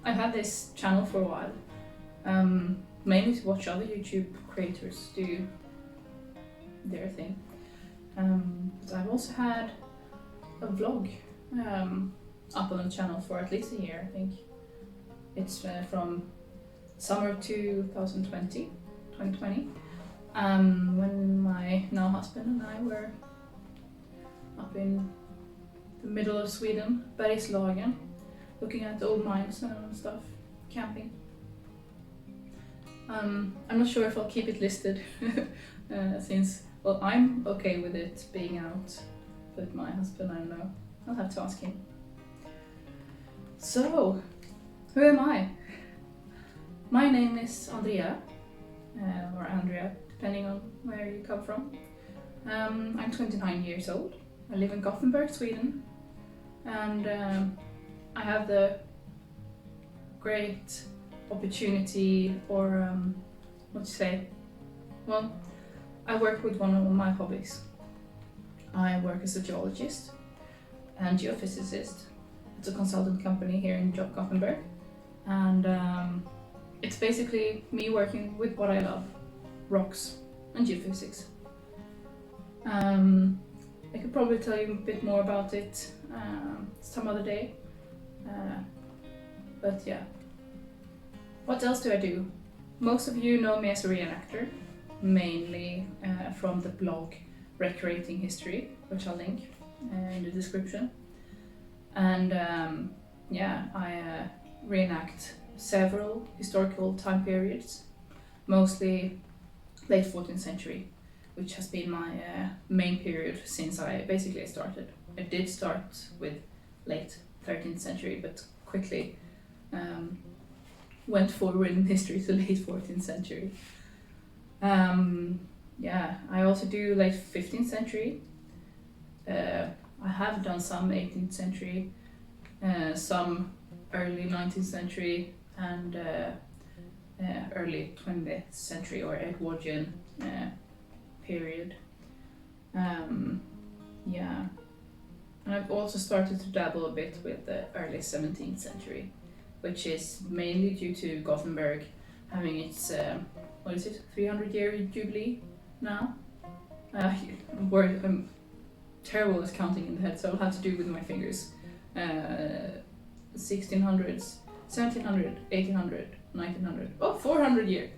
I had this channel for a while, mainly to watch other YouTube creators do their thing. But I've also had a vlog up on the channel for at least a year, I think. It's from summer of 2020, when my now husband and I were up in the middle of Sweden, Bergslagen, looking at old mines and stuff, camping. I'm not sure if I'll keep it listed since, well, I'm okay with it being out, but my husband, I don't know. I'll have to ask him. So, who am I? My name is Andrea, or Andrea, depending on where you come from. I'm 29 years old. I live in Gothenburg, Sweden, and I have the great opportunity, or what to say? Well, I work with one of my hobbies. I work as a geologist and geophysicist. It's a consultant company here in Gothenburg, and it's basically me working with what I love, rocks and geophysics. I could probably tell you a bit more about it some other day, but yeah. What else do I do? Most of you know me as a reenactor, mainly from the blog Recreating History, which I'll link in the description. And yeah, I reenact several historical time periods, mostly late 14th century, which has been my main period since I basically started. I did start with late 13th century, but quickly went forward in history to late 14th century. Yeah, I also do late 15th century. I have done some 18th century, some early 19th century, and early 20th century or Edwardian period. Yeah, and I've also started to dabble a bit with the early 17th century, which is mainly due to Gothenburg having its, 300-year jubilee now. I'm terrible at counting in the head, so I'll have to do it with my fingers. 1600s, 1700, 1800, 1900, 400 year.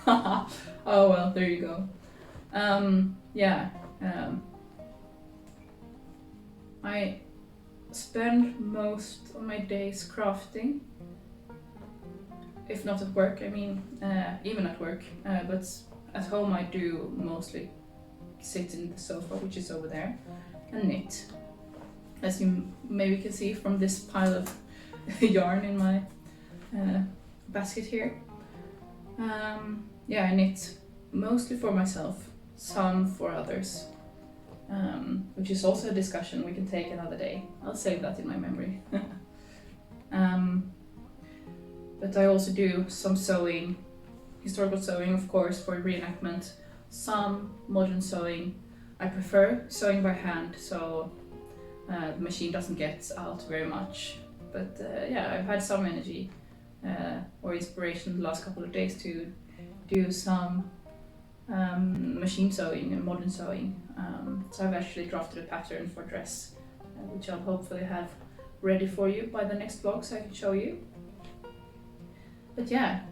Oh well, there you go. Yeah, I spend most of my days crafting, if not at work. I mean, even at work, but at home I do mostly sit in the sofa, which is over there, and knit. As you maybe can see from this pile of yarn in my basket here. Yeah, I knit mostly for myself, some for others, which is also a discussion we can take another day. I'll save that in my memory. But I also do some sewing, historical sewing of course for reenactment, some modern sewing. I prefer sewing by hand, so the machine doesn't get out very much. But yeah, I've had some energy or inspiration the last couple of days to do some machine sewing and modern sewing. So I've actually drafted a pattern for a dress, which I'll hopefully have ready for you by the next vlog so I can show you. But yeah,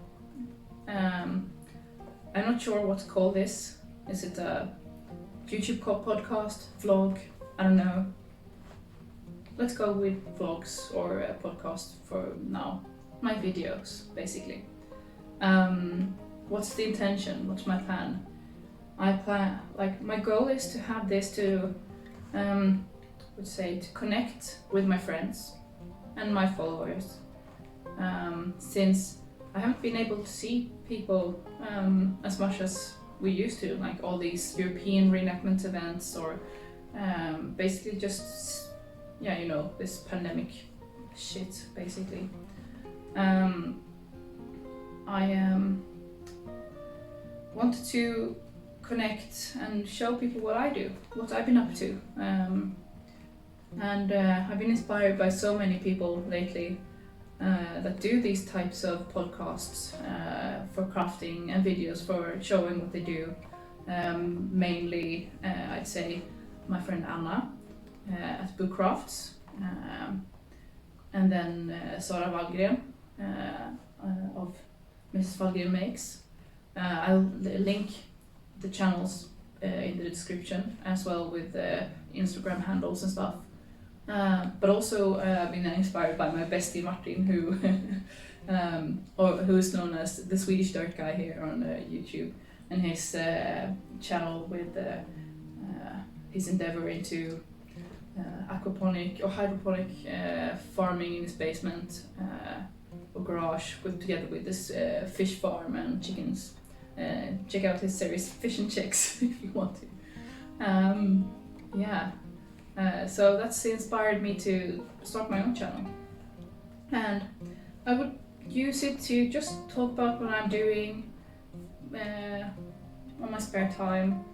I'm not sure what to call this. Is it a YouTube podcast, vlog? I don't know. Let's go with vlogs or a podcast for now. My videos, basically. What's the intention? What's my plan? My goal is to have this to, to connect with my friends and my followers. Since I haven't been able to see people as much as we used to, like all these European reenactment events, or basically just, yeah, you know, this pandemic shit, basically. I wanted to connect and show people what I do, what I've been up to. And I've been inspired by so many people lately. that do these types of podcasts for crafting and videos for showing what they do. Mainly, I'd say my friend Anna at Bookcraft, and then Sara Wallgren of Mrs. Wallgren Makes. I'll link the channels in the description as well with Instagram handles and stuff. But also been inspired by my bestie Martin, who is known as the Swedish Dirtguy here on YouTube, and his channel with his endeavor into aquaponic or hydroponic farming in his basement or garage, together with this fish farm and chickens. Check out his series Fish and Chicks if you want to. So that's inspired me to start my own channel, and I would use it to just talk about what I'm doing on my spare time,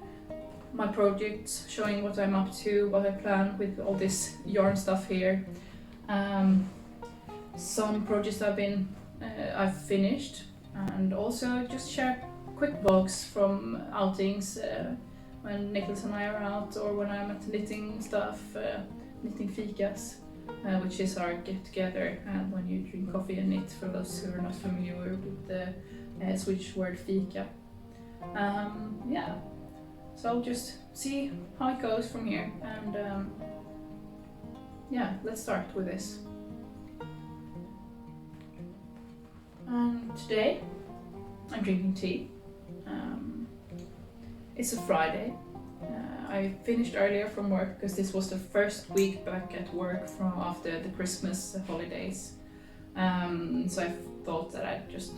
my projects, showing what I'm up to, what I plan with all this yarn stuff here. Some projects I've finished, and also just share quick vlogs from outings when Nicholas and I are out, or when I'm at knitting stuff, knitting fikas, which is our get together when you drink coffee and knit, for those who are not familiar with the Swedish word fika. So I'll just see how it goes from here, and let's start with this. And today I'm drinking tea. It's a Friday. I finished earlier from work because this was the first week back at work from after the Christmas holidays. So I thought that I'd just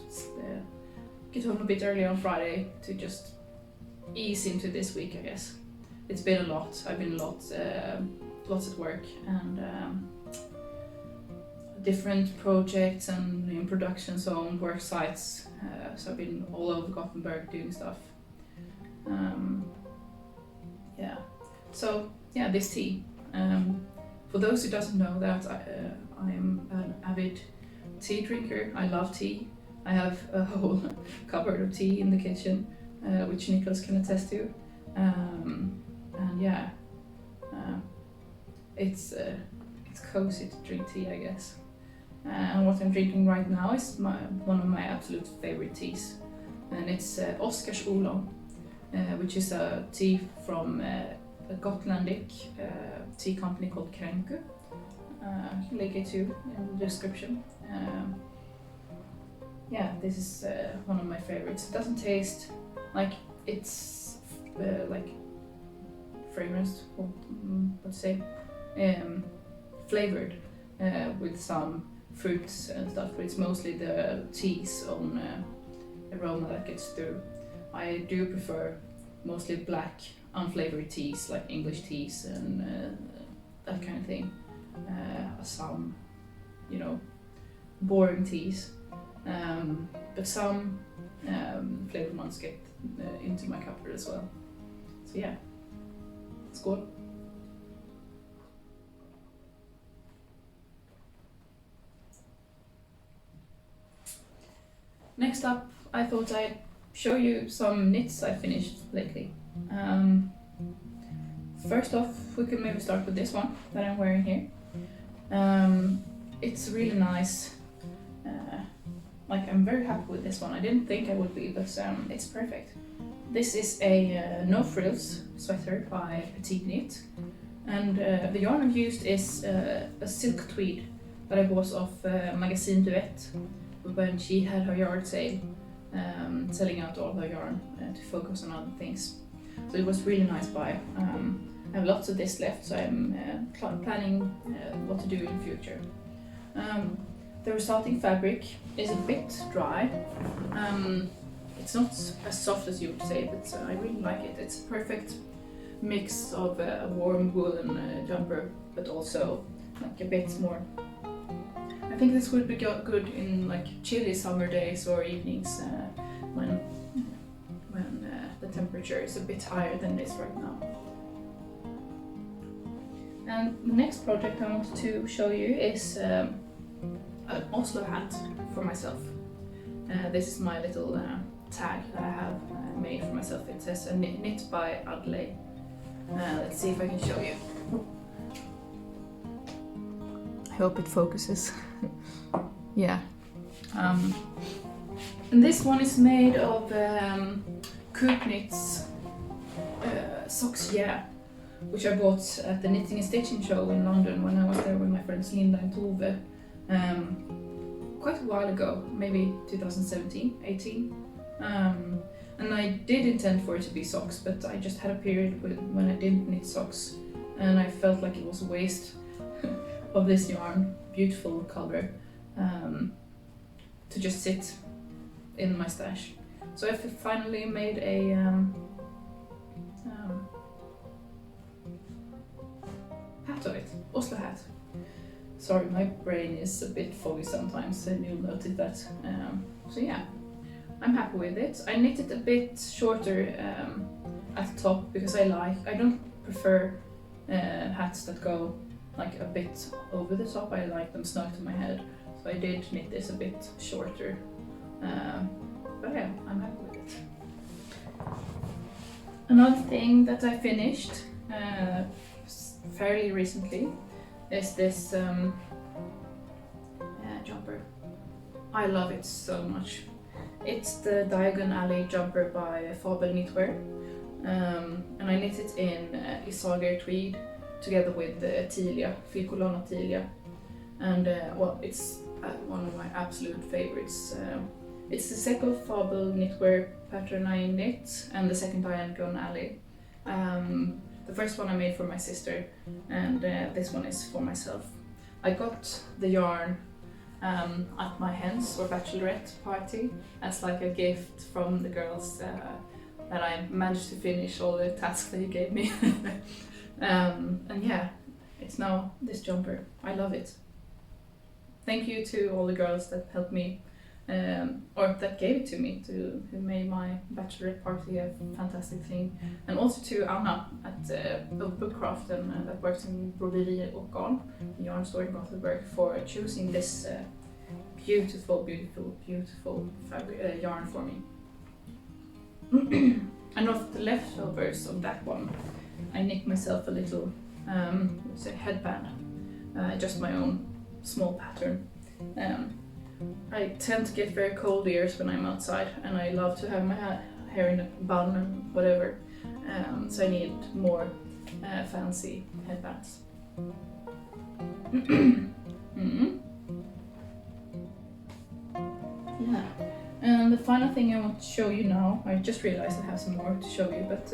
get home a bit early on Friday to just ease into this week, I guess. It's been a lot. I've been lots at work, and different projects and in production zone work sites. So I've been all over Gothenburg doing stuff. This tea. For those who doesn't know that, I am an avid tea drinker. I love tea. I have a whole cupboard of tea in the kitchen, which Nicholas can attest to. It's cozy to drink tea, I guess. And what I'm drinking right now is one of my absolute favorite teas, and it's Oskars Oolong, which is a tea from a Gotlandic tea company called Kränku. I can link it too in the description. This is one of my favorites. It doesn't taste like it's like fragranced, flavored with some fruits and stuff, but it's mostly the tea's own aroma that gets through. I do prefer mostly black, unflavored teas like English teas and that kind of thing. Some, boring teas, but some flavored ones get into my cupboard as well. So yeah, skål. Next up, I thought I'd show you some knits I finished lately. First off, we can maybe start with this one that I'm wearing here. It's really nice. I'm very happy with this one. I didn't think I would be, but it's perfect. This is a no frills sweater by Petite Knit, and the yarn I've used is a silk tweed that I bought off Magazine Duet when she had her yard sale, selling out all her yarn to focus on other things. So it was really nice buy. I have lots of this left, so I'm planning what to do in the future. The resulting fabric is a bit dry. It's not as soft as you would say, but I really like it. It's a perfect mix of a warm woolen jumper, but also a bit more. I think this would be good in chilly summer days or evenings when the temperature is a bit higher than it is right now. And the next project I want to show you is an Oslo hat for myself. This is my little tag that I have made for myself. It says knit by Adelaide. Let's see if I can show you. I hope it focuses. Yeah. And this one is made of Coop-Knit's socks, yeah, which I bought at the Knitting and Stitching show in London when I was there with my friends Linda and Tove quite a while ago, maybe 2017, 18. And I did intend for it to be socks, but I just had a period when I didn't knit socks, and I felt like it was a waste of this yarn, beautiful color, to just sit in my stash. So I finally made a hat of it, Oslo hat. Sorry, my brain is a bit foggy sometimes, and you'll notice that. So yeah, I'm happy with it. I knit it a bit shorter at the top because I don't prefer hats that go like a bit over the top. I like them snug to my head, so I did knit this a bit shorter. But yeah, I'm happy with it. Another thing that I finished fairly recently is this jumper. I love it so much. It's the Diagon Alley jumper by Fabel Knitwear, and I knit it in Isager tweed together with Tilia, Filcolana Tilia, and well, it's one of my absolute favorites. It's the second Fabel Knitwear pattern I knit, and the second Diagon Alley. The first one I made for my sister, and this one is for myself. I got the yarn at my hen's or bachelorette party as like a gift from the girls that I managed to finish all the tasks that he gave me. And yeah, it's now this jumper. I love it. Thank you to all the girls that helped me, or that gave it to me, who made my bachelorette party a fantastic thing. And also to Anna at Bookcraft and that works in Broderi Oolong, the yarn store in Gothenburg, for choosing this beautiful yarn for me. And of the leftovers of that one, I nicked myself a little headband, just my own small pattern. I tend to get very cold ears when I'm outside, and I love to have my hair in a bun and whatever, so I need more fancy headbands. Yeah, and the final thing I want to show you now, I just realized I have some more to show you, but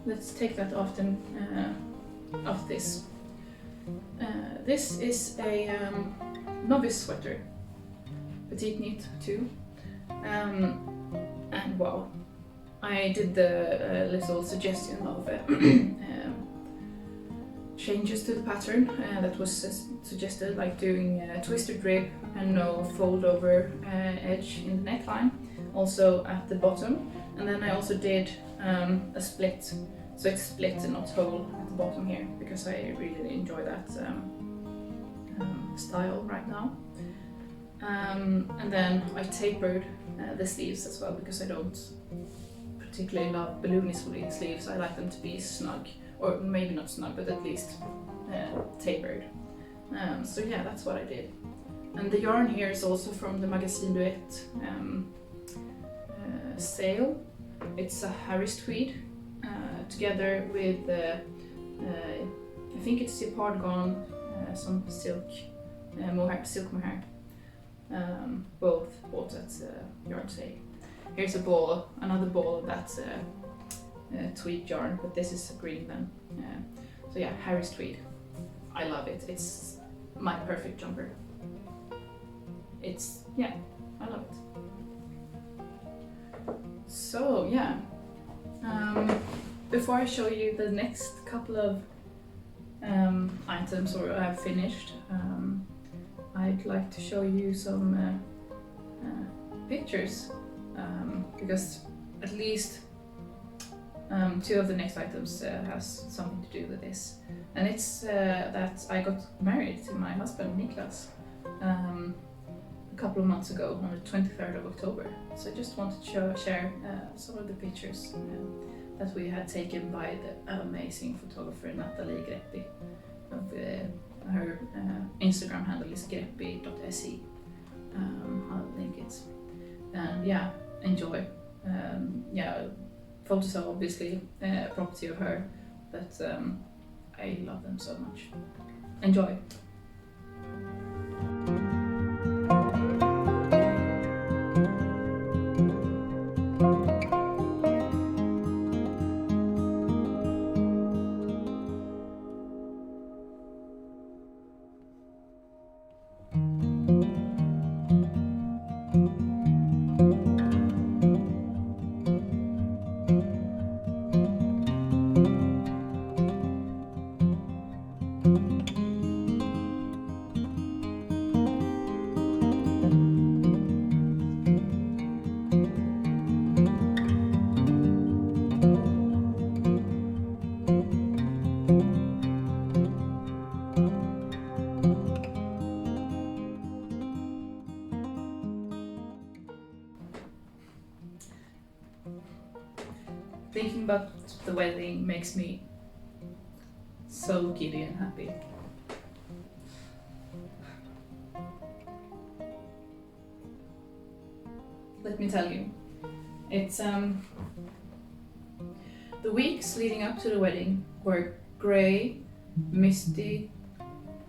let's take that after this. This is a novice sweater, petite knit too, and wow, I did the little suggestion of changes to the pattern that was suggested, like doing a twisted rib and no fold over edge in the neckline, also at the bottom, and then I also did a split, so it's split and not whole at the bottom here, because I really enjoy that style right now. And then I tapered the sleeves as well, because I don't particularly love balloony sleeves. I like them to be snug, or maybe not snug, but at least tapered. So yeah, that's what I did. And the yarn here is also from the Magazine Duet sale. It's a Harris tweed together with I think it's Zipardgon, some silk mohair. Both bought at yard sale. Here's another ball of that tweed yarn, but this is green then. So yeah, Harris tweed. I love it. It's my perfect jumper. I love it. So yeah, before I show you the next couple of items or I've finished, I'd like to show you some pictures, because at least two of the next items has something to do with this, and it's that I got married to my husband Niklas a couple of months ago on the 23rd of October. So I just wanted to share some of the pictures that we had taken by the amazing photographer Natalie Greppi. Her Instagram handle is greppi.se. I'll link it. And yeah, enjoy. Photos are obviously property of her, but I love them so much. Enjoy. Thinking about the wedding makes me so giddy and happy. Let me tell you, it's the weeks leading up to the wedding were grey, misty.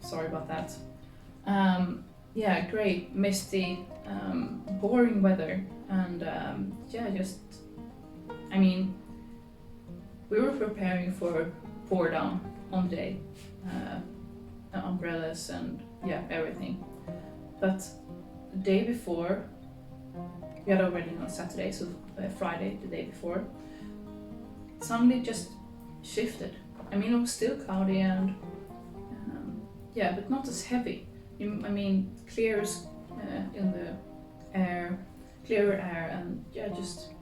Sorry about that. Grey, misty, boring weather, and we were preparing for pour down on the day, umbrellas and everything. But the day before, we had our wedding on Saturday, so Friday, the day before, suddenly just shifted. I mean, it was still cloudy and but not as heavy. Clear in the air, clearer air, and just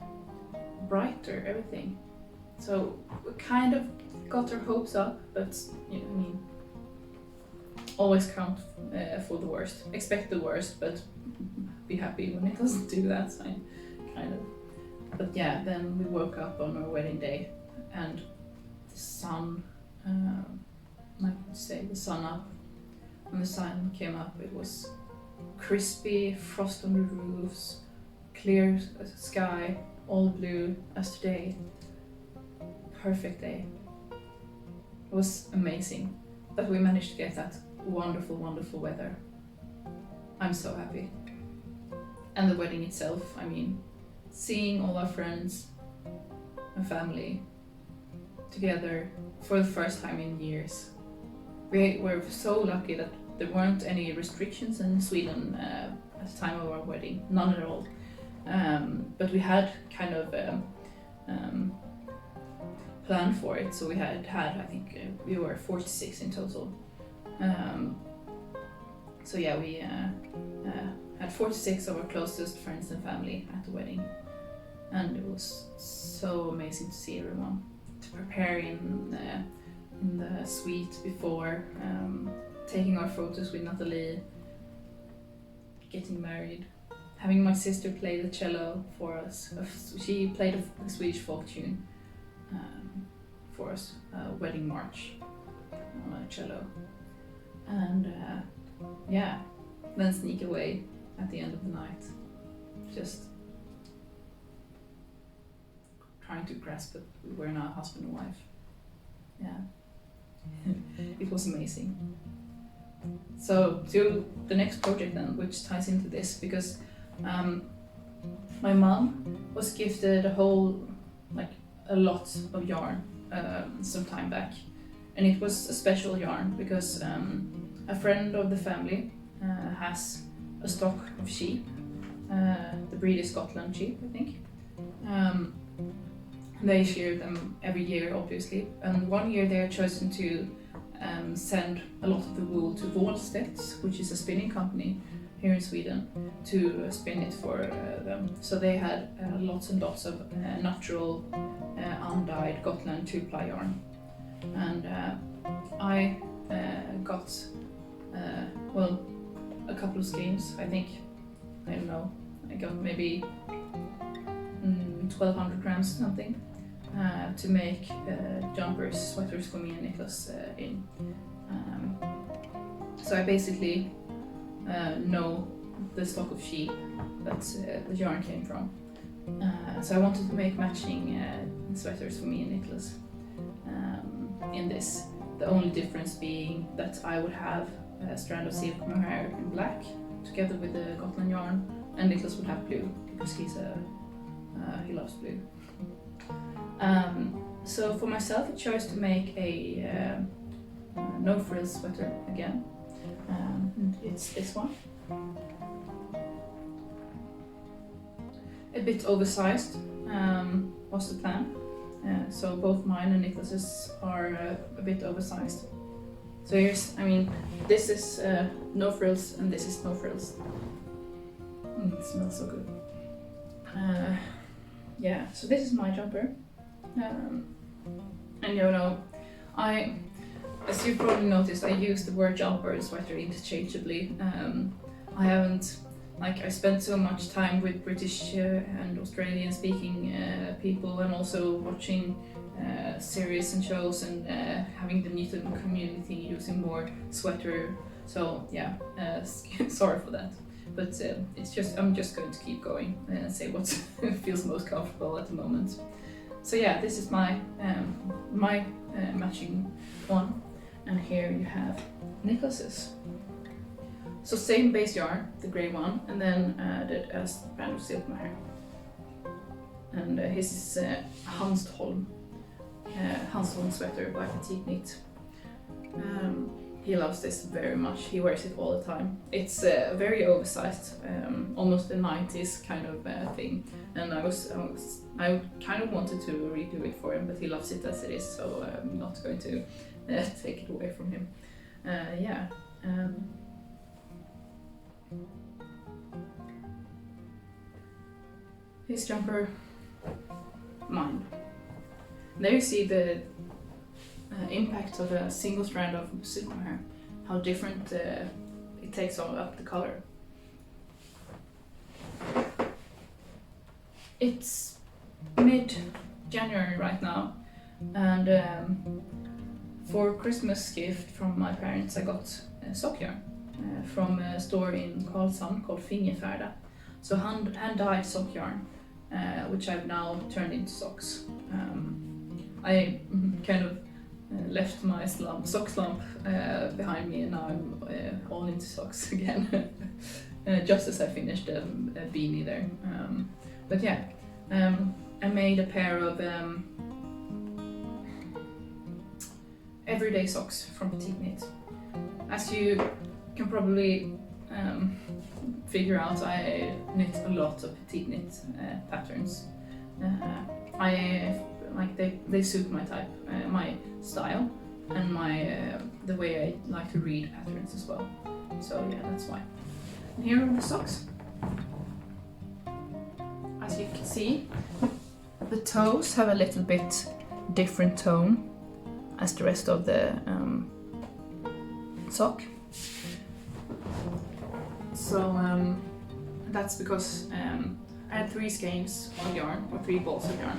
brighter everything. So we kind of got our hopes up, but always count for the worst. Expect the worst, but be happy when it doesn't do that. So kind of. But then we woke up on our wedding day, and the sun, the sun up. When the sun came up, it was crispy, frost on the roofs, clear sky, all blue as today. Perfect day. It was amazing that we managed to get that wonderful, wonderful weather. I'm so happy. And the wedding itself, seeing all our friends and family together for the first time in years. We were so lucky that there weren't any restrictions in Sweden at the time of our wedding, none at all. But we had kind of planned for it, so we had I think we were 46 in total. We had 46 of our closest friends and family at the wedding, and it was so amazing to see everyone, to prepare in the suite before, taking our photos with Natalie, getting married, having my sister play the cello for us. She played a Swedish folk tune for us, wedding march on a cello, and then sneak away at the end of the night, just trying to grasp it. We were now husband and wife. It was amazing. So to the next project then, which ties into this, because my mom was gifted a lot of yarn some time back, and it was a special yarn because a friend of the family has a stock of sheep. The breed is Scotland sheep, I think. They shear them every year, obviously, and one year they had chosen to send a lot of the wool to Wallgren, which is a spinning company here in Sweden, to spin it for them. So they had lots and lots of natural, undyed Gotland 2-ply yarn. And I got, a couple of skeins. I think, I don't know, I got maybe 1200 grams or something to make jumpers, sweaters for me and Nicholas in. So I basically know the stock of sheep that the yarn came from. So I wanted to make matching sweaters for me and Nicholas in this. The only difference being that I would have a strand of silk mohair in black together with the Gotland yarn, and Nicholas would have blue because he loves blue. So for myself, I chose to make a no frills sweater again. It's this one. A bit oversized was the plan. So both mine and Nicholas's are a bit oversized. So here's, this is no frills and this is no frills. It smells so good. Yeah, so this is my jumper. And as you probably noticed, I use the word jumper and sweater interchangeably. I spent so much time with British and Australian speaking people, and also watching series and shows, and having the mitten community using more sweater. So yeah, sorry for that. But I'm just going to keep going and say what feels most comfortable at the moment. So yeah, this is my matching one, and here you have Nicholas's. So same base yarn, the grey one, and then added a strand of silk mohair. And his is Hanstholm sweater by Petite Knit. He loves this very much. He wears it all the time. It's very oversized, almost a 90s kind of thing. And I kind of wanted to redo it for him, but he loves it as it is, so I'm not going to take it away from him. Yeah. His jumper, mine. There you see the impact of a single strand of silk mohair, how different it takes up the color. It's mid-January right now, and for Christmas gift from my parents I got sock yarn from a store in Karlshamn called Fingerfärda. So hand-dyed sock yarn, which I've now turned into socks. I kind of left my sock slump behind me, and now I'm all into socks again, just as I finished a beanie there. But yeah, I made a pair of everyday socks from Petite Knit. As you can probably figure out, I knit a lot of Petite Knit patterns. They suit my type, my style, and the way I like to read patterns as well. So yeah, that's why. And here are the socks. As you can see, the toes have a little bit different tone as the rest of the sock. So that's because I had 3 skeins of yarn, or 3 balls of yarn.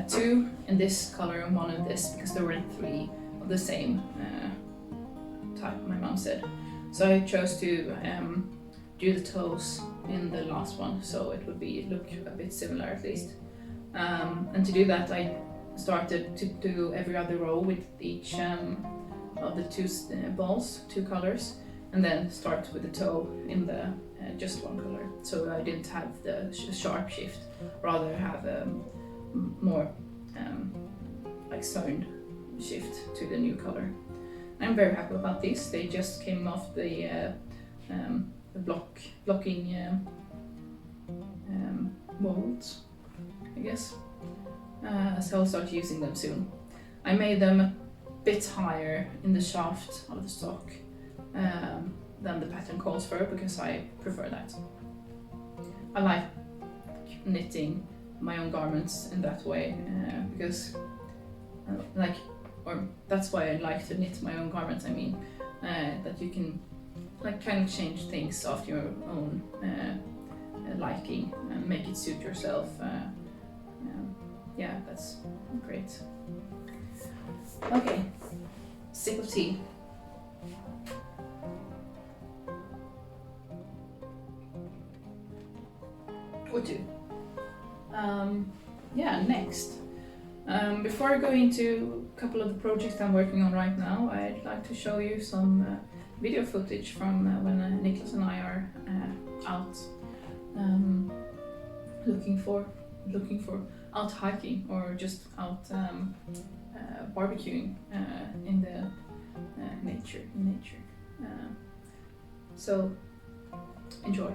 2 in this color and 1 in this, because there were 3 of the same type, my mom said. So I chose to do the toes in the last one, so it would look a bit similar at least. And to do that, I started to do every other row with each of the 2 balls, 2 colors, and then start with the toe in the just 1 color. So I didn't have the sharp shift, rather have more sewn shift to the new color. I'm very happy about this. They just came off the blocking molds, I guess. So I'll start using them soon. I made them a bit higher in the shaft of the sock than the pattern calls for, because I prefer that. I like knitting my own garments in that way, because that's why I like to knit my own garments. That you can like kind of change things after your own liking and make it suit yourself. Yeah, that's great. Okay, sip of tea. Or two. Yeah, next. Before I go into a couple of the projects I'm working on right now, I'd like to show you some video footage from when Niklas and I are out looking for out hiking or just out barbecuing in the nature. So enjoy.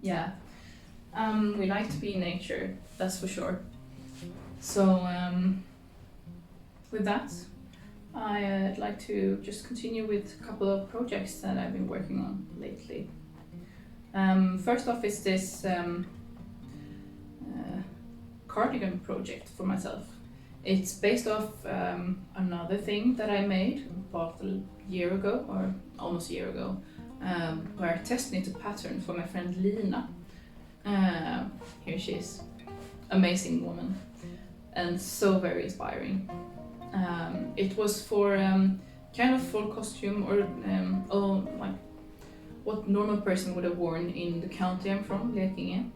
yeah, we like to be in nature, that's for sure. So with that, I'd like to just continue with a couple of projects that I've been working on lately. First off is this cardigan project for myself. It's based off another thing that I made about a year ago, or almost a year ago, where I test knit a pattern for my friend Lina. Here she is, amazing woman, and so very inspiring. It was for kind of full costume, or like what normal person would have worn in the county I'm from, Blekinge,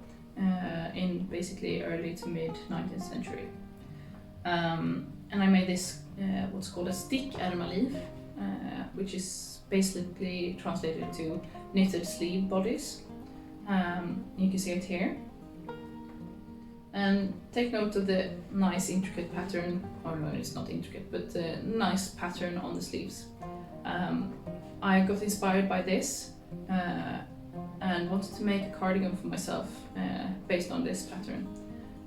in basically early to mid 19th century. And I made this what's called a stickärmaliv, which is basically translated to knitted sleeve bodies. You can see it here. And take note of the nice intricate pattern, or no, it's not intricate, but nice pattern on the sleeves. I got inspired by this and wanted to make a cardigan for myself based on this pattern.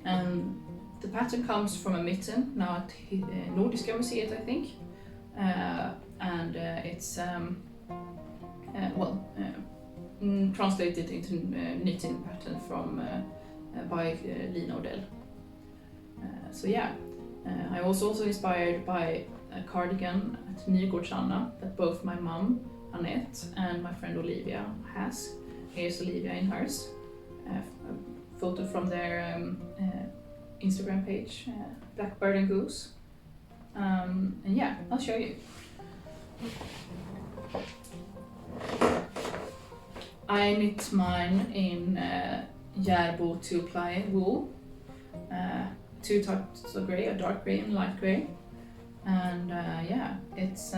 And the pattern comes from a mitten, now at Nordiska Museet, I think. And it's translated into knitting pattern from by Lina Odell. So yeah, I was also inspired by a cardigan at Nygårdsanna that both my mum Annette and my friend Olivia has. Here's Olivia in hers. A photo from their Instagram page, Blackbirdandgoose. And yeah, I'll show you. I knit mine in Järbo 2-ply wool, 2 types of grey, a dark grey and light grey. And yeah, it's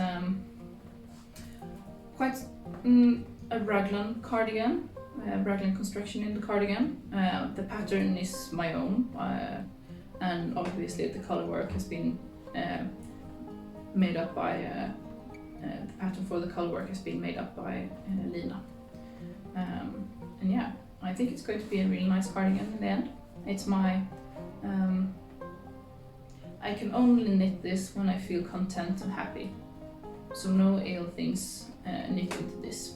quite a raglan cardigan, raglan construction in the cardigan. The pattern is my own, and obviously the color work has been made up by, the pattern for the color work has been made up by Lina. And yeah, I think it's going to be a really nice cardigan in the end. It's my, I can only knit this when I feel content and happy. So no ill things knit into this.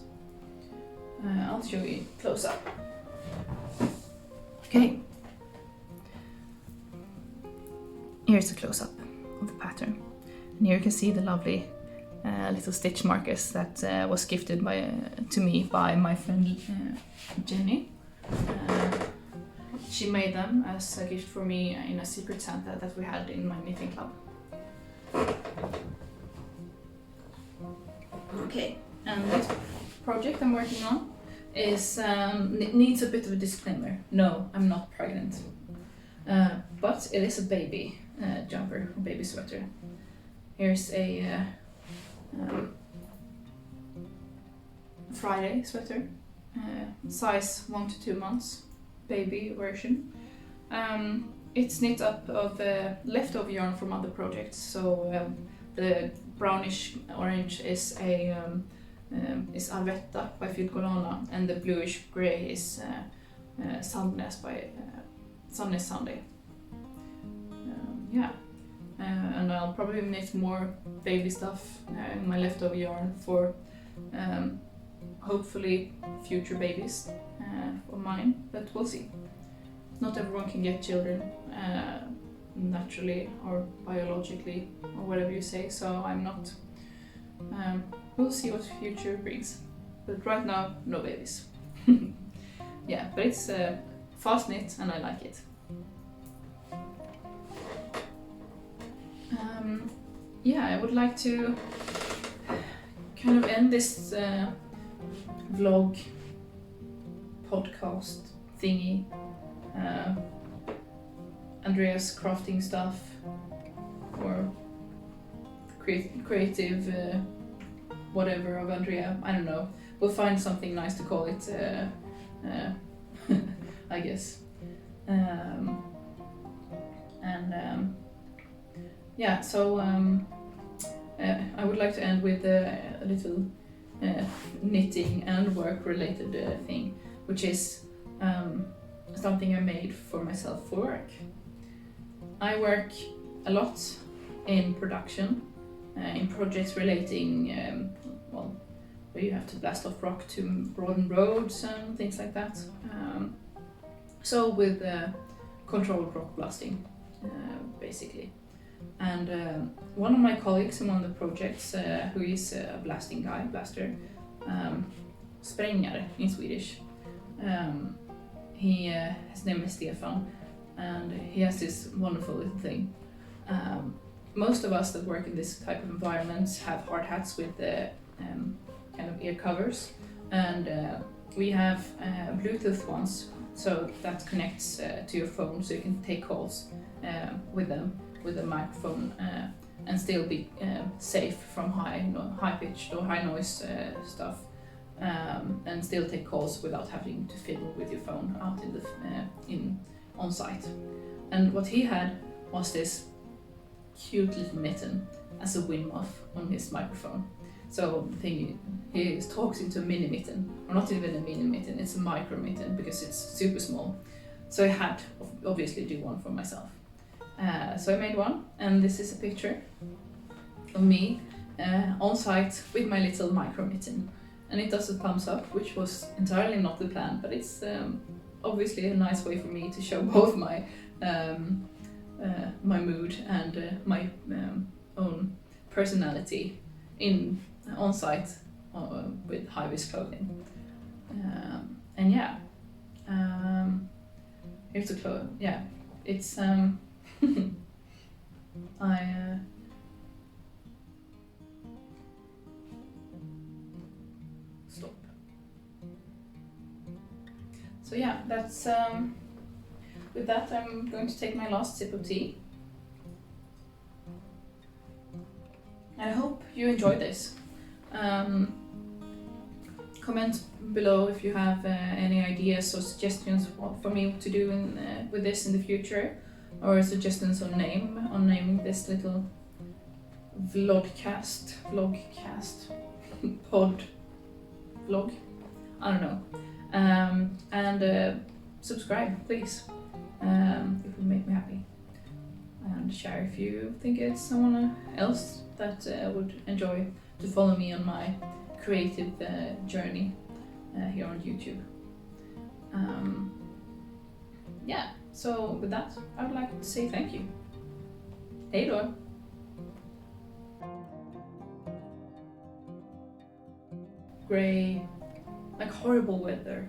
I'll show you close up. Okay. Here's a close up of the pattern. And here you can see the lovely little stitch markers that was gifted to me by my friend Jenny. She made them as a gift for me in a secret Santa that we had in my knitting club. Okay, and this project I'm working on is needs a bit of a disclaimer. No, I'm not pregnant, but it is a baby jumper, a baby sweater. Here's a Friday sweater, size 1 to 2 months, baby version. It's knit up of leftover yarn from other projects. So the brownish orange is Alvetta by Filcolana, and the bluish grey is Sandnes by Sandnes Sunday. Yeah. And I'll probably knit more baby stuff in my leftover yarn for hopefully future babies of mine, but we'll see. Not everyone can get children naturally or biologically or whatever you say, so I'm not. We'll see what the future brings, but right now, no babies. Yeah, but it's fast knit and I like it. Yeah, I would like to kind of end this vlog podcast thingy. Andrea's crafting stuff or creative whatever of Andrea. I don't know. We'll find something nice to call it. I guess. Yeah, so I would like to end with a little knitting and work related thing, which is something I made for myself for work. I work a lot in production, in projects relating, where you have to blast off rock to broaden roads and things like that. So with controlled rock blasting, basically. And one of my colleagues in one of the projects, who is a blaster, sprängare in Swedish. His name is Stefan, and he has this wonderful little thing. Most of us that work in this type of environments have hard hats with the kind of ear covers, and we have Bluetooth ones, so that connects to your phone, so you can take calls with them with a microphone and still be safe from high pitched or high noise stuff, and still take calls without having to fiddle with your phone out in on site. And what he had was this cute little mitten as a wind muff on his microphone. So the thing, he talks into a mini mitten, or not even a mini mitten, it's a micro mitten because it's super small. So I had to obviously do one for myself. So I made one, and this is a picture of me on site with my little micro mitten. And it does a thumbs up, which was entirely not the plan, but it's obviously a nice way for me to show both my my mood and my own personality on site with high-vis clothing. And yeah, here's the clothes. Yeah, it's stop. So yeah, that's with that I'm going to take my last sip of tea. I hope you enjoyed this. Comment below if you have any ideas or suggestions for me to do with this in the future, or suggestions on naming this little vlogcast, pod, vlog, I don't know. And subscribe, please. It will make me happy. And share if you think it's someone else that would enjoy to follow me on my creative journey here on YouTube. Yeah, so with that, I would like to say thank you. Hej då! Grey, like horrible weather.